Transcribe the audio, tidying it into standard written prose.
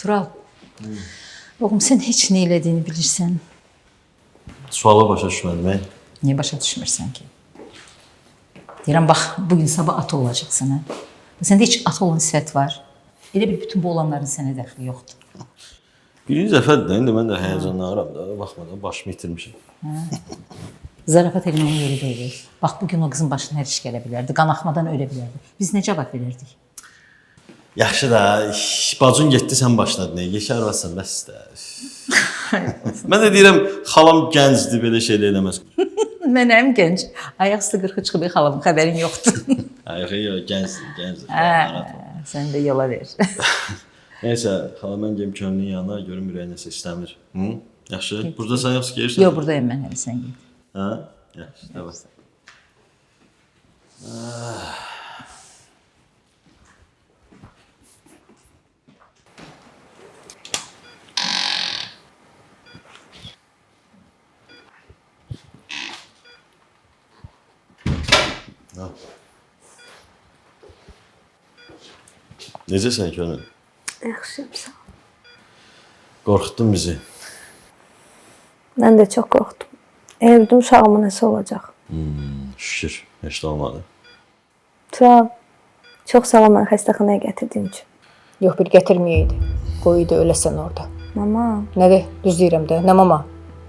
Tural, oğlum sən heç nə elədiyini bilirsən. Suala başa düşmədim. Niyə başa düşmürsən ki? Deyirəm, bax, bugün sabah ata olacaqsan, hə? Səndə heç ata olan sifət var. Elə bir bütün bu olanların sənə dəxli yoxdur. Birinci dəfədir də, indi mən də həyəcanlanıram da, baxmadan başımı itirmişəm. Zarafat eləməyin yeri deyil. Bax, bugün o qızın başına hər iş gələ bilərdi, qanaxmadan ölə bilərdi. Biz nə cavab verərdik? Yaxşı da, bacın getdi, sən başladın. Yeşə arvasın, bəs də. Mən də deyirəm, xalam gəncdir, belə şeylə eləməz. Mənəm gənc. Ayaq üstə 40 çıxıb xalamın xəbərin yoxdur. Yox, gəncdir. Sən də yola ver. Neysə, xala mən geyim könlünün yanına, görüm ürəyi nəsə istəmir. Yaxşı, burada sən yoxsa gelirsən? Yox, buradayım mən, hələ sən git. Hə? Yaxşı, tamam. Necəsən könül? Yaxşıyım, sağ ol. Qorxutdun bizi. Mən də çox qorxdum. Evdə uşağıma nəsə olacaq. Şükür, heç də olmadı. Tural, çox sağ ol məni xəstəxanaya gətirdiyin üçün. Yox, bir gətirməyəydi. Qoyuydu, öləsən orada. Mama. Nədir? Düz deyirəm də. Nə mama?